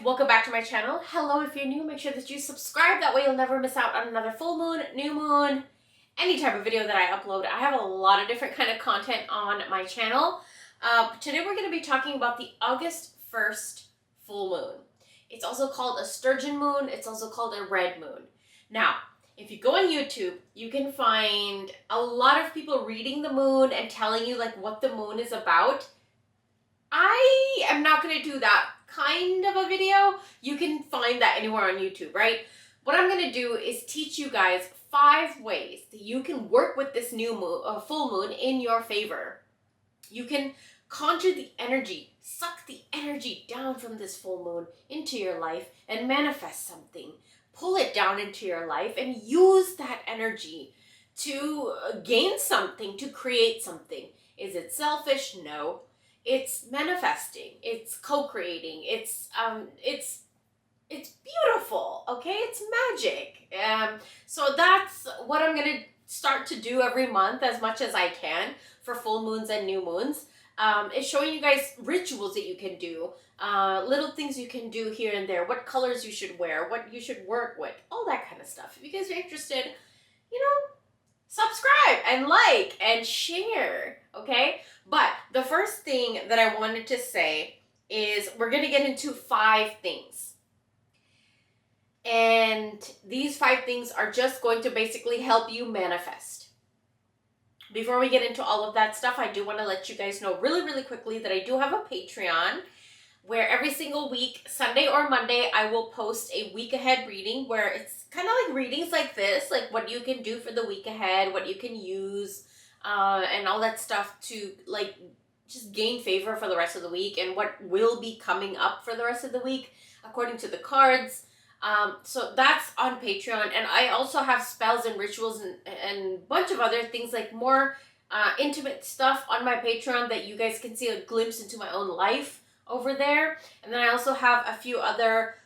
welcome back to my channel. Hello, if you're new, make sure that you subscribe. That way you'll never miss out on another full moon, new moon, any type of video that I upload. I have a lot of different kind of content on my channel. Today we're going to be talking about the August 1st full moon. It's also called a sturgeon moon. It's also called a red moon. Now, if you go on YouTube, you can find a lot of people reading the moon and telling you like what the moon is about. I am not going to do that kind of a video. You can find that anywhere on YouTube, right? What I'm going to do is teach you guys 5 ways that you can work with this new moon, full moon in your favor. You can conjure the energy, suck the energy down from this full moon into your life and manifest something. Pull it down into your life and use that energy to gain something, to create something. Is it selfish? No. It's manifesting. It's co-creating. It's beautiful. Okay, it's magic. So that's what I'm gonna start to do every month as much as I can for full moons and new moons. It's showing you guys rituals that you can do, little things you can do here and there, what colors you should wear, what you should work with, all that kind of stuff. If you guys are interested, subscribe and like and share, okay? But the first thing that I wanted to say is we're going to get into 5 things. And these 5 things are just going to basically help you manifest. Before we get into all of that stuff, I do want to let you guys know really, really quickly that I do have a Patreon where every single week, Sunday or Monday, I will post a week ahead reading where it's kind of like readings like this, like what you can do for the week ahead, what you can use, and all that stuff to like just gain favor for the rest of the week and what will be coming up for the rest of the week according to the cards. So that's on Patreon. And I also have spells and rituals and a bunch of other things like more intimate stuff on my Patreon that you guys can see a glimpse into my own life over there. And then I also have a few other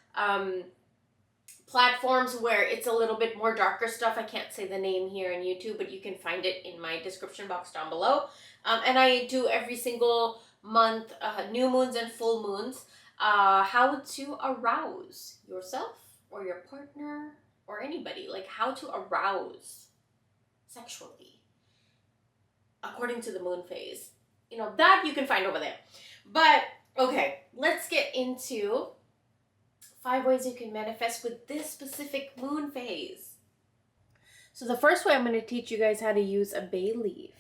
platforms where it's a little bit more darker stuff. I can't say the name here on YouTube, but you can find it in my description box down below. And I do every single month, new moons and full moons, how to arouse yourself or your partner or anybody, like how to arouse sexually according to the moon phase. That you can find over there. But okay, let's get into 5 ways you can manifest with this specific moon phase. So the first way, I'm going to teach you guys how to use a bay leaf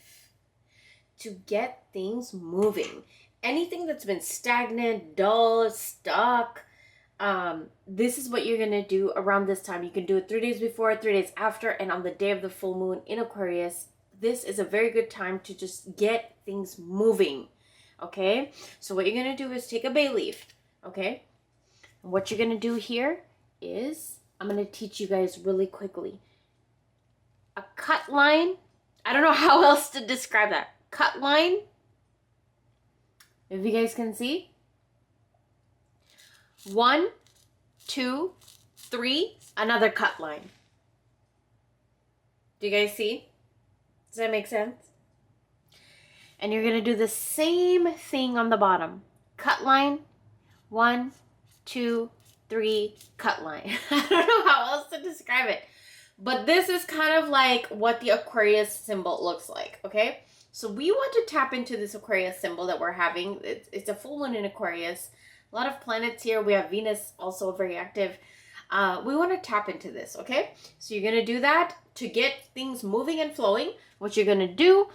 to get things moving. Anything that's been stagnant, dull, stuck, this is what you're going to do around this time. You can do it 3 days before, 3 days after, and on the day of the full moon in Aquarius. This is a very good time to just get things moving. Okay, so what you're going to do is take a bay leaf, okay? And what you're going to do here is, I'm going to teach you guys really quickly. A cut line, I don't know how else to describe that. Cut line, if you guys can see. 1, 2, 3, another cut line. Do you guys see? Does that make sense? And you're going to do the same thing on the bottom. Cut line, 1, 2, 3, cut line. I don't know how else to describe it. But this is kind of like what the Aquarius symbol looks like, okay? So we want to tap into this Aquarius symbol that we're having. It's a full moon in Aquarius. A lot of planets here. We have Venus also very active. We want to tap into this, okay? So you're going to do that to get things moving and flowing. What you're going to do,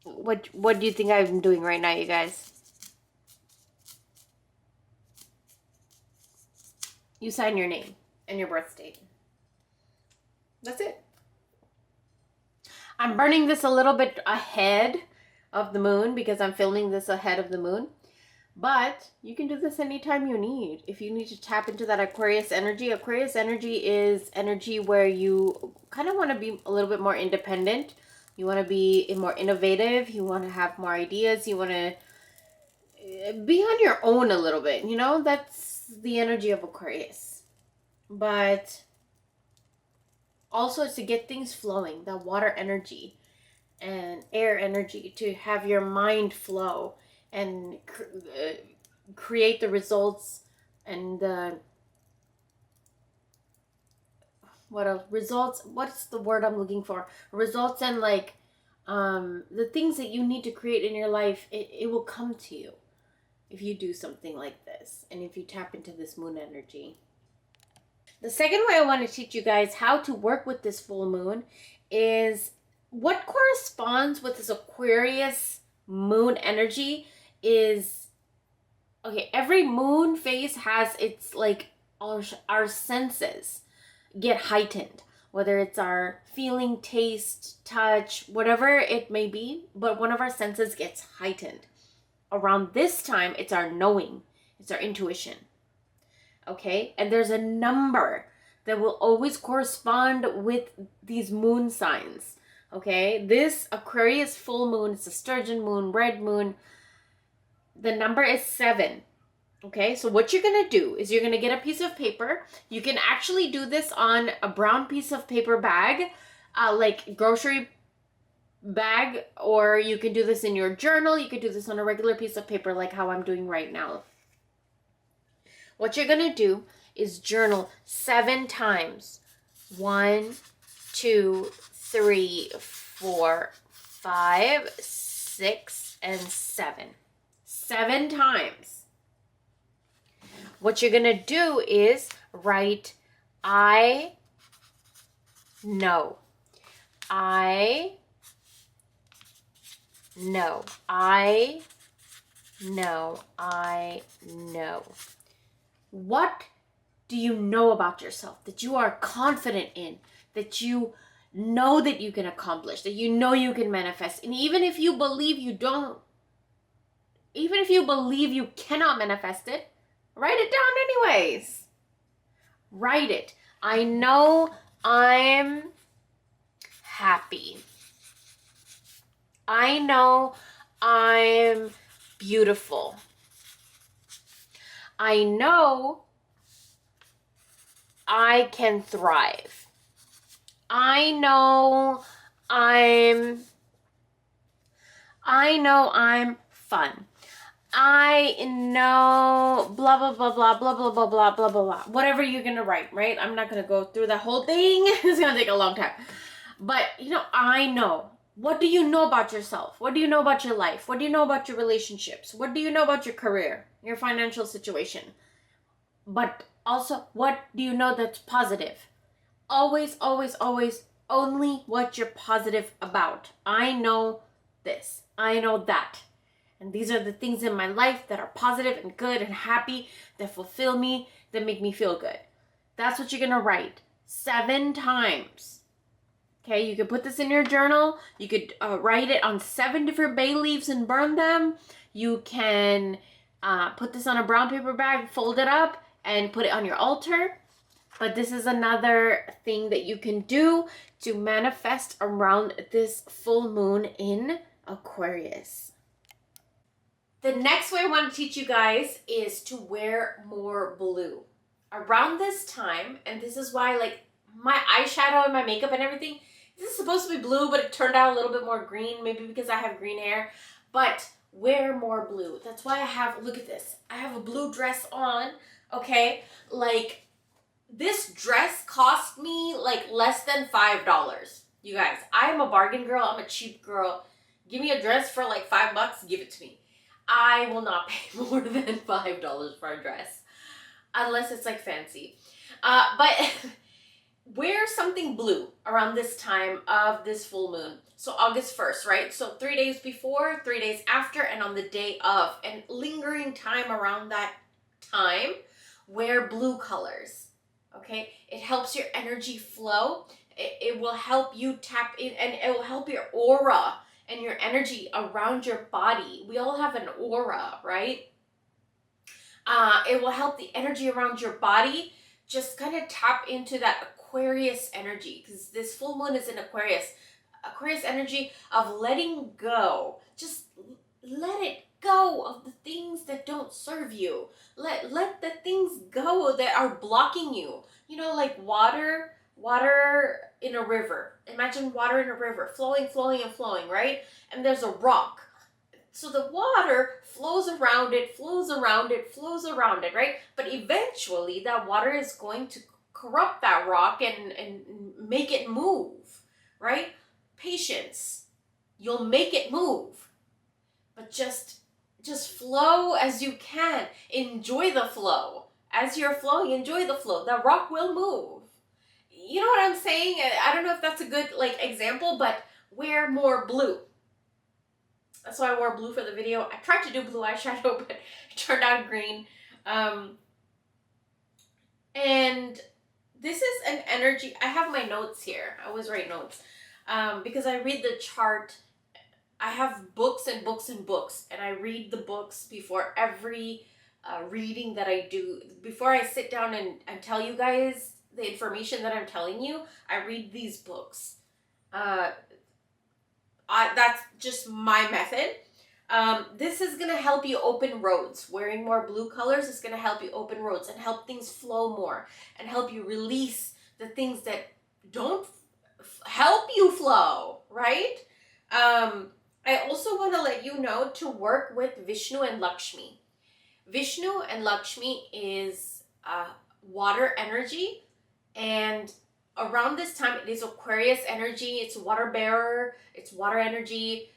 what do you think I'm doing right now, you guys? You sign your name and your birth date. That's it. I'm burning this a little bit ahead of the moon because I'm filming this ahead of the moon. But you can do this anytime you need. If you need to tap into that Aquarius energy is energy where you kind of want to be a little bit more independent. You want to be more innovative. You want to have more ideas. You want to be on your own a little bit. That's the energy of Aquarius. But also it's to get things flowing, that water energy and air energy, to have your mind flow and create the results and the what else? Results. What's the word I'm looking for? Results and like the things that you need to create in your life. It will come to you if you do something like this and if you tap into this moon energy. The second way I want to teach you guys how to work with this full moon is what corresponds with this Aquarius moon energy is, okay, every moon phase has its like our senses get heightened, whether it's our feeling, taste, touch, whatever it may be, but one of our senses gets heightened. Around this time, it's our knowing, it's our intuition. Okay, and there's a number that will always correspond with these moon signs. Okay, this Aquarius full moon, it's a sturgeon moon, red moon. The number is 7. Okay, so what you're gonna do is you're gonna get a piece of paper. You can actually do this on a brown piece of paper bag, like grocery bag, or you can do this in your journal. You could do this on a regular piece of paper like how I'm doing right now. What you're gonna do is journal 7 times. 1, 2, 3, 4, 5, 6, and 7. 7 times. What you're going to do is write, I know. I know. I know. I know. What do you know about yourself that you are confident in, that you know that you can accomplish, that you know you can manifest? And even if you believe you don't, even if you believe you cannot manifest it, write it down anyways. Write it. I know I'm happy. I know I'm beautiful. I know I can thrive. I know I'm fun. I know blah, blah, blah, blah, blah, blah, blah, blah, blah, blah, blah. Whatever you're going to write, right? I'm not going to go through the whole thing. It's going to take a long time. But, I know. What do you know about yourself? What do you know about your life? What do you know about your relationships? What do you know about your career, your financial situation? But also, what do you know that's positive? Always, always, always only what you're positive about. I know this. I know that. And these are the things in my life that are positive and good and happy, that fulfill me, that make me feel good. That's what you're going to write 7 times. Okay, you could put this in your journal. You could write it on 7 different bay leaves and burn them. You can put this on a brown paper bag, fold it up, and put it on your altar. But this is another thing that you can do to manifest around this full moon in Aquarius. The next way I want to teach you guys is to wear more blue. Around this time, and this is why like my eyeshadow and my makeup and everything, this is supposed to be blue, but it turned out a little bit more green, maybe because I have green hair, but wear more blue. That's why I have, look at this, I have a blue dress on, okay? Like, this dress cost me like less than $5. You guys, I'm a bargain girl, I'm a cheap girl. Give me a dress for like $5, give it to me. I will not pay more than $5 for a dress, unless it's like fancy. But wear something blue around this time of this full moon. So August 1st, right? So 3 days before, 3 days after, and on the day of. And lingering time around that time, wear blue colors, okay? It helps your energy flow. It will help you tap in, and it will help your aura and your energy around your body. We all have an aura, right? It will help the energy around your body just kind of tap into that Aquarius energy, because this full moon is in Aquarius. Aquarius energy of letting go. Just let it go of the things that don't serve you. Let the things go that are blocking you. Like water in a river. Imagine water in a river, flowing, flowing, and flowing, right? And there's a rock. So the water flows around it, flows around it, flows around it, right? But eventually that water is going to corrupt that rock and make it move, right? Patience. You'll make it move. But just flow as you can. Enjoy the flow. As you're flowing, enjoy the flow. The rock will move. You know what I'm saying? I don't know if that's a good example, but wear more blue. That's why I wore blue for the video. I tried to do blue eyeshadow, but it turned out green. And this is an energy. I have my notes here. I always write notes because I read the chart. I have books and books and books, and I read the books before every reading that I do. Before I sit down and tell you guys the information that I'm telling you, I read these books. That's just my method. This is going to help you open roads. Wearing more blue colors is going to help you open roads and help things flow more and help you release the things that don't help you flow, right? I also want to let you know to work with Vishnu and Lakshmi. Vishnu and Lakshmi is water energy, and around this time it is Aquarius energy. It's water bearer, it's water energy.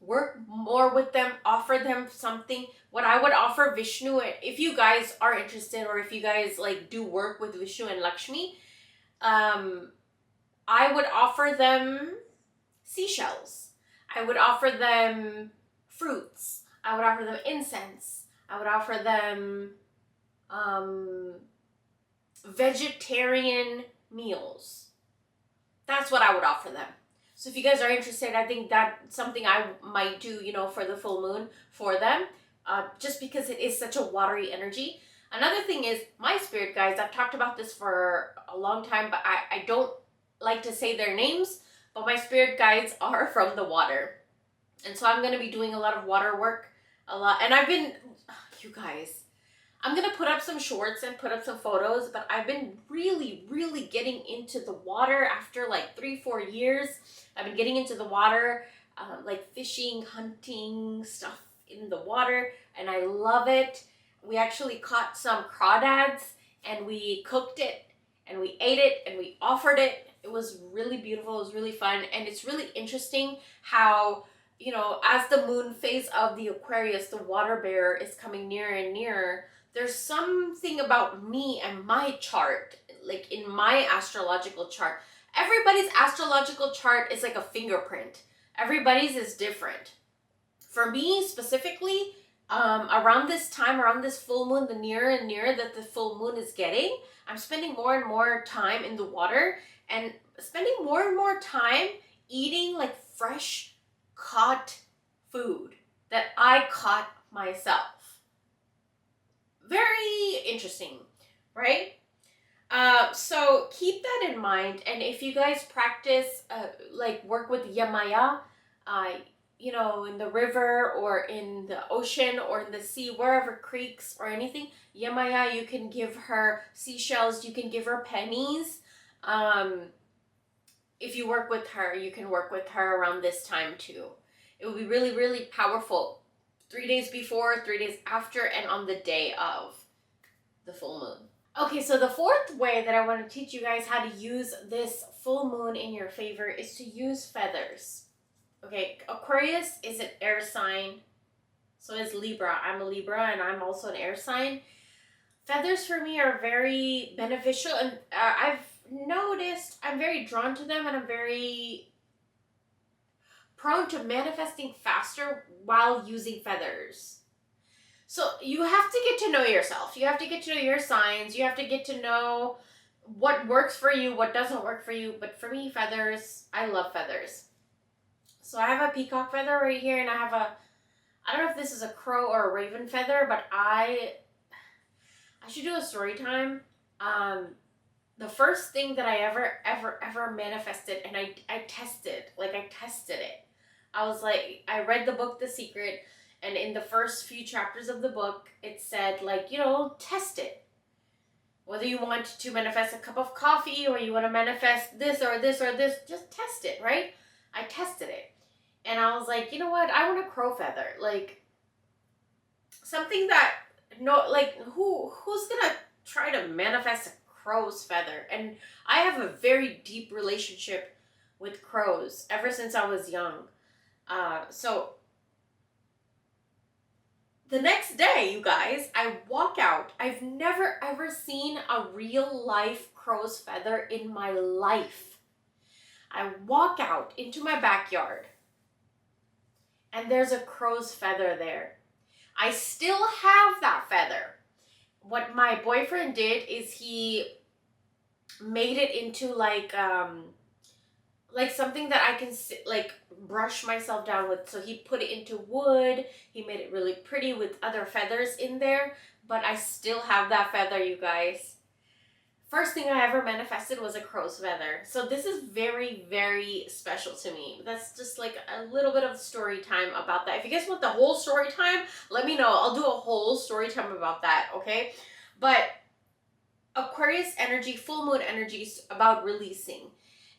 Work more with them, offer them something. What I would offer Vishnu, if you guys are interested, or if you guys do work with Vishnu and Lakshmi, I would offer them seashells. I would offer them fruits. I would offer them incense. I would offer them vegetarian meals. That's what I would offer them. So if you guys are interested, I think that's something I might do, for the full moon for them, just because it is such a watery energy. Another thing is my spirit guides. I've talked about this for a long time, but I don't like to say their names, but my spirit guides are from the water. And so I'm going to be doing a lot of water work, and I've been, you guys, I'm going to put up some shorts and put up some photos, but I've been really, really getting into the water after 3-4 years. I've been getting into the water, fishing, hunting, stuff in the water, and I love it. We actually caught some crawdads, and we cooked it, and we ate it, and we offered it. It was really beautiful. It was really fun, and it's really interesting how, as the moon phase of the Aquarius, the water bearer, is coming nearer and nearer, there's something about me and my chart, in my astrological chart. Everybody's astrological chart is like a fingerprint. Everybody's is different. For me specifically, around this time, around this full moon, the nearer and nearer that the full moon is getting, I'm spending more and more time in the water and spending more and more time eating fresh caught food that I caught myself. Very interesting, right? So keep that in mind. And if you guys practice, work with Yamaya, in the river or in the ocean or in the sea, wherever, creeks or anything, Yamaya, you can give her seashells, you can give her pennies. If you work with her, you can work with her around this time too. It will be really, really powerful. 3 days before, 3 days after, and on the day of the full moon. Okay, so the fourth way that I want to teach you guys how to use this full moon in your favor is to use feathers. Okay, Aquarius is an air sign. So is Libra. I'm a Libra and I'm also an air sign. Feathers for me are very beneficial, and I've noticed I'm very drawn to them, and I'm very prone to manifesting faster while using feathers. So you have to get to know yourself. You have to get to know your signs. You have to get to know what works for you, what doesn't work for you. But for me, feathers, I love feathers. So I have a peacock feather right here, and I have I don't know if this is a crow or a raven feather, but I should do a story time. The first thing that I ever manifested, and I tested it. I read the book The Secret, and in the first few chapters of the book, it said, test it. Whether you want to manifest a cup of coffee or you want to manifest this or this or this, just test it, right? I tested it. And I was like, you know what? I want a crow feather. Like, something that, no, like, who's gonna try to manifest a crow's feather? And I have a very deep relationship with crows ever since I was young. So the next day, you guys, I walk out. I've never ever seen a real life crow's feather in my life. I walk out into my backyard and there's a crow's feather there. I still have that feather. What my boyfriend did is he made it into like something that I can like brush myself down with. So he put it into wood. He made it really pretty with other feathers in there, but I still have that feather, you guys. First thing I ever manifested was a crow's feather. So this is very, very special to me. That's just like a little bit of story time about that. If you guys want the whole story time, let me know. I'll do a whole story time about that, okay? But Aquarius energy, full moon energy is about releasing.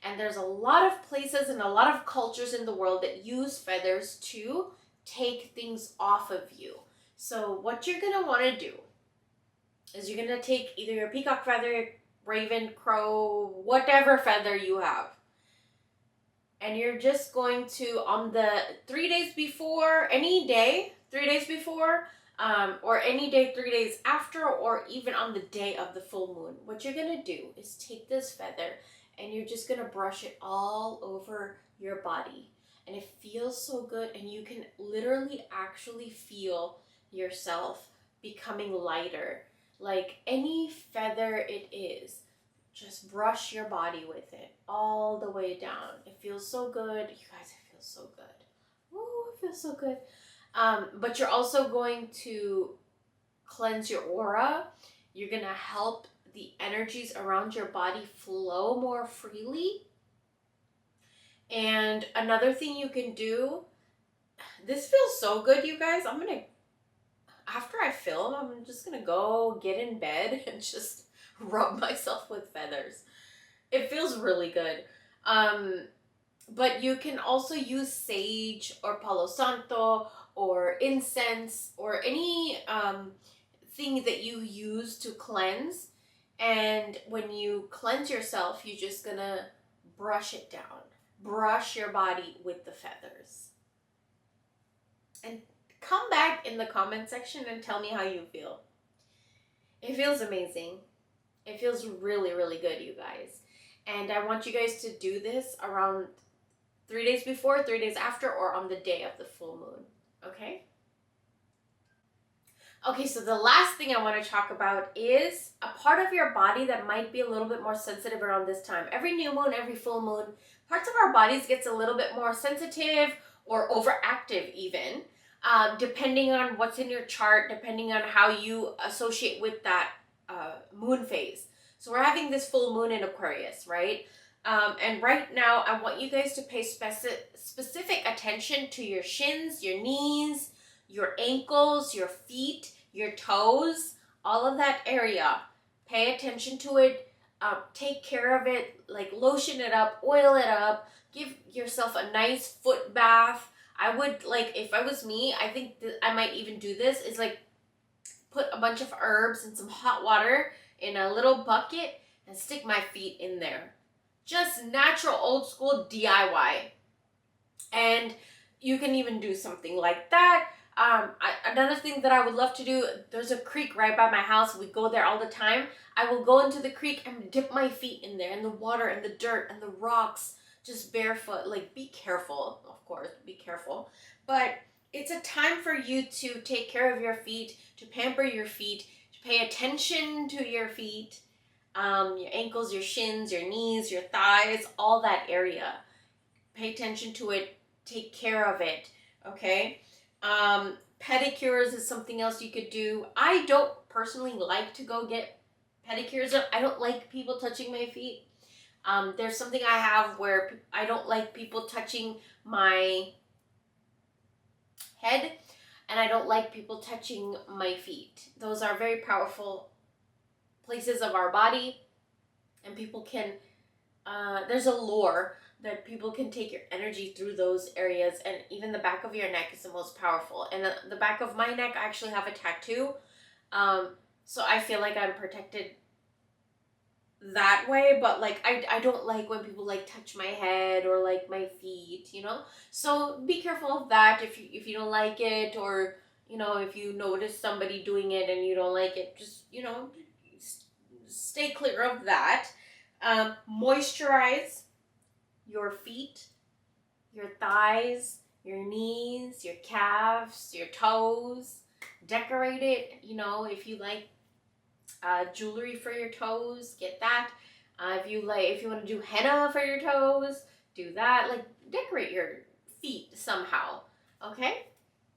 And there's a lot of places and a lot of cultures in the world that use feathers to take things off of you. So what you're going to want to do is you're going to take either your peacock feather, raven, crow, whatever feather you have. And you're just going to, on the 3 days before, any day, 3 days before, or any day 3 days after, or even on the day of the full moon, what you're going to do is take this feather and you're just going to brush it all over your body. And it feels so good, and you can literally actually feel yourself becoming lighter. Like any feather it is, just brush your body with it all the way down. It feels so good. You guys, it feels so good. Ooh, it feels so good. But you're also going to cleanse your aura. You're going to help the energies around your body flow more freely. And another thing you can do, this feels so good, you guys. After I film, I'm just going to go get in bed and just rub myself with feathers. It feels really good. But you can also use sage or palo santo or incense or any thing that you use to cleanse. And when you cleanse yourself, you're just gonna brush it down. Brush your body with the feathers. And come back in the comment section and tell me how you feel. It feels amazing. It feels really, really good, you guys. And I want you guys to do this around 3 days before, 3 days after, or on the day of the full moon. Okay? Okay, so the last thing I want to talk about is a part of your body that might be a little bit more sensitive around this time. Every new moon, every full moon, parts of our bodies gets a little bit more sensitive or overactive even, depending on what's in your chart, depending on how you associate with that moon phase. So we're having this full moon in Aquarius, right? And right now, I want you guys to pay specific attention to your shins, your knees, your ankles, your feet, your toes, all of that area. Pay attention to it. Take care of it. Like lotion it up, oil it up. Give yourself a nice foot bath. I would, like, if I was me, I think I might even do this, is like put a bunch of herbs and some hot water in a little bucket and stick my feet in there. Just natural old school DIY. And you can even do something like that. Another thing that I would love to do, there's a creek right by my house. We go there all the time. I will go into the creek and dip my feet in there, in the water and the dirt and the rocks, just barefoot. Like, be careful, of course, be careful. But it's a time for you to take care of your feet, to pamper your feet, to pay attention to your feet, your ankles, your shins, your knees, your thighs, all that area. Pay attention to it, take care of it, okay? Pedicures is something else you could do. I don't personally like to go get pedicures. I don't like people touching my feet. There's something I have where I don't like people touching my head, and I don't like people touching my feet. Those are very powerful places of our body, and people can, there's a lore that people can take your energy through those areas, and even the back of your neck is the most powerful. And the back of my neck, I actually have a tattoo, um, so I feel like I'm protected that way. But like I don't like when people like touch my head or like my feet, you know. So be careful of that if you don't like it, or you know, if you notice somebody doing it and you don't like it, just you know, stay clear of that. Moisturize your feet, your thighs, your knees, your calves, your toes. Decorate it. You know, if you like jewelry for your toes, get that. If you want to do henna for your toes, do that. Like decorate your feet somehow. Okay.